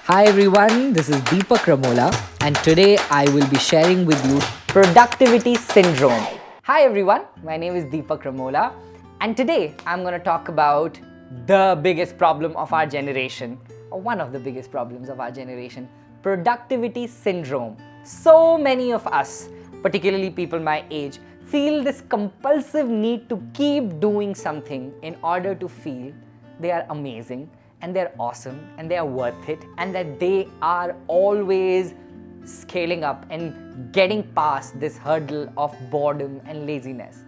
Hi everyone, this is Deepak Ramola and today I will be sharing with you productivity syndrome. Hi everyone, my name is Deepak Ramola and today I'm going to talk about the biggest problem of our generation, or one of the biggest problems of our generation, productivity syndrome. So many of us, particularly people my age, feel this compulsive need to keep doing something in order to feel they are amazing and they're awesome and they are worth it and that they are always scaling up and getting past this hurdle of boredom and laziness.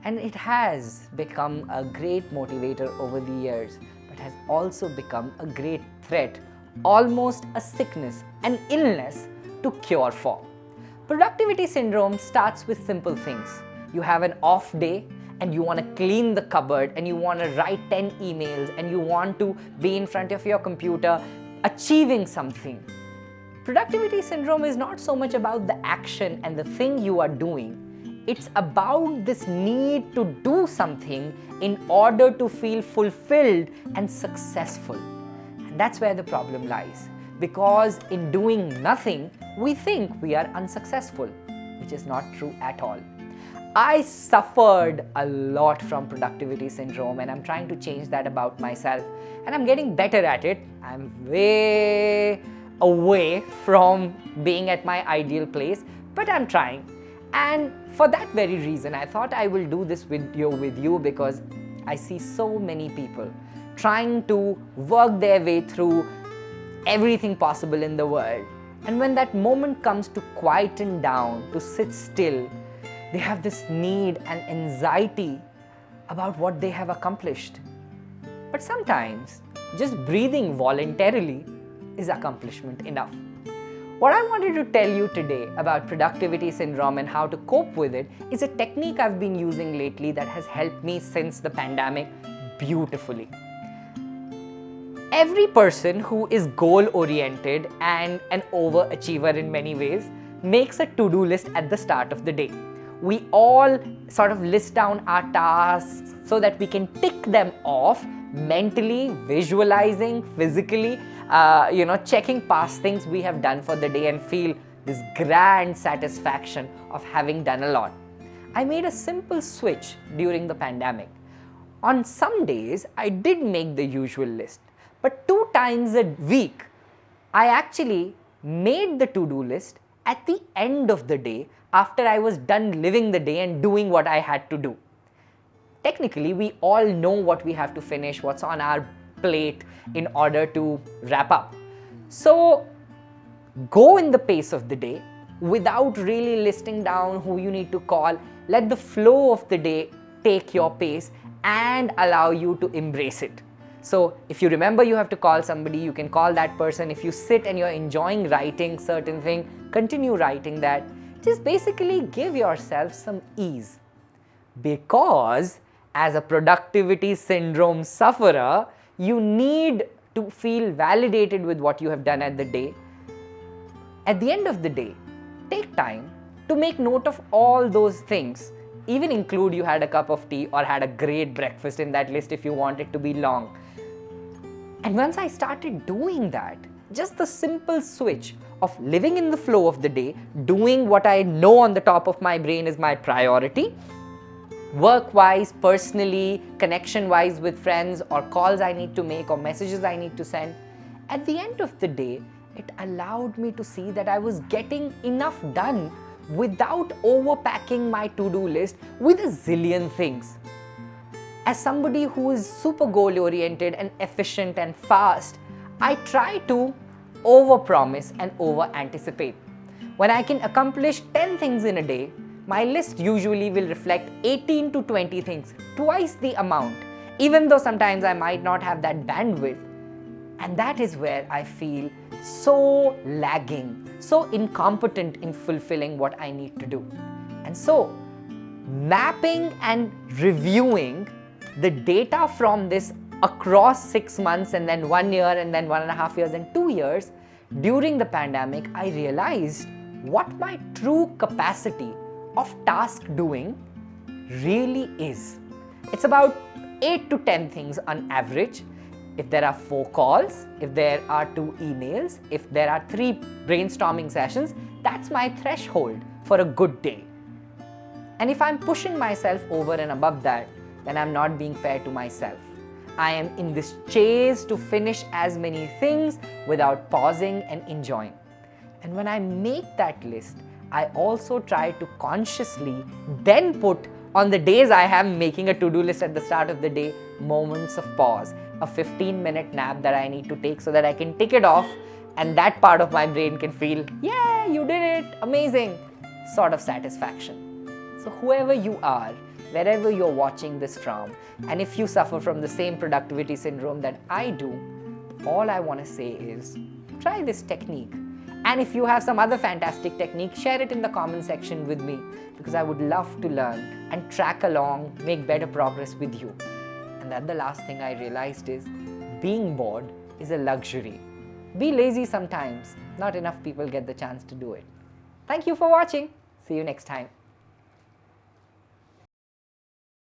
And it has become a great motivator over the years, but has also become a great threat, almost a sickness, an illness to cure for. Productivity syndrome starts with simple things. You have an off day and you want to clean the cupboard and you want to write 10 emails and you want to be in front of your computer achieving something. Productivity syndrome is not so much about the action and the thing you are doing. It's about this need to do something in order to feel fulfilled and successful. And that's where the problem lies. Because in doing nothing, we think we are unsuccessful, which is not true at all. I suffered a lot from productivity syndrome and I'm trying to change that about myself and I'm getting better at it. I'm way away from being at my ideal place, but I'm trying. And for that very reason, I thought I will do this video with you because I see so many people trying to work their way through everything possible in the world. And when that moment comes to quieten down, to sit still, they have this need and anxiety about what they have accomplished. But sometimes just breathing voluntarily is accomplishment enough. What I wanted to tell you today about productivity syndrome and how to cope with it is a technique I've been using lately that has helped me since the pandemic beautifully. Every person who is goal-oriented and an overachiever in many ways makes a to-do list at the start of the day. We all sort of list down our tasks so that we can tick them off mentally, visualizing, physically, checking past things we have done for the day and feel this grand satisfaction of having done a lot. I made a simple switch during the pandemic. On some days, I did make the usual list, but 2 times a week, I actually made the to-do list at the end of the day after I was done living the day and doing what I had to do. Technically, we all know what we have to finish, what's on our plate in order to wrap up. So go in the pace of the day without really listing down who you need to call. Let the flow of the day take your pace and allow you to embrace it. So if you remember you have to call somebody, you can call that person. If you sit and you're enjoying writing certain thing, continue writing that. Just basically give yourself some ease. Because as a productivity syndrome sufferer, you need to feel validated with what you have done at the day. At the end of the day, take time to make note of all those things. Even include you had a cup of tea or had a great breakfast in that list if you want it to be long. And once I started doing that, just the simple switch of living in the flow of the day, doing what I know on the top of my brain is my priority, work-wise, personally, connection-wise with friends or calls I need to make or messages I need to send. At the end of the day, it allowed me to see that I was getting enough done without overpacking my to-do list with a zillion things. As somebody who is super goal-oriented and efficient and fast, I try to overpromise and over-anticipate. When I can accomplish 10 things in a day, my list usually will reflect 18 to 20 things, twice the amount, even though sometimes I might not have that bandwidth. And that is where I feel so lagging, so incompetent in fulfilling what I need to do. And so, mapping and reviewing the data from this across 6 months and then 1 year and then 1.5 years and 2 years, during the pandemic, I realized what my true capacity of task doing really is. It's about 8 to 10 things on average. If there are 4 calls, if there are 2 emails, if there are 3 brainstorming sessions, that's my threshold for a good day. And if I'm pushing myself over and above that, then I'm not being fair to myself. I am in this chase to finish as many things without pausing and enjoying. And when I make that list, I also try to consciously then put on the days I am making a to-do list at the start of the day, moments of pause, a 15-minute nap that I need to take so that I can tick it off and that part of my brain can feel, yeah, you did it, amazing, sort of satisfaction. So whoever you are, wherever you're watching this from, and if you suffer from the same productivity syndrome that I do, all I want to say is try this technique. And if you have some other fantastic technique, share it in the comment section with me, because I would love to learn and track along, make better progress with you. And then the last thing I realized is being bored is a luxury. Be lazy sometimes. Not enough people get the chance to do it. Thank you for watching. See you next time.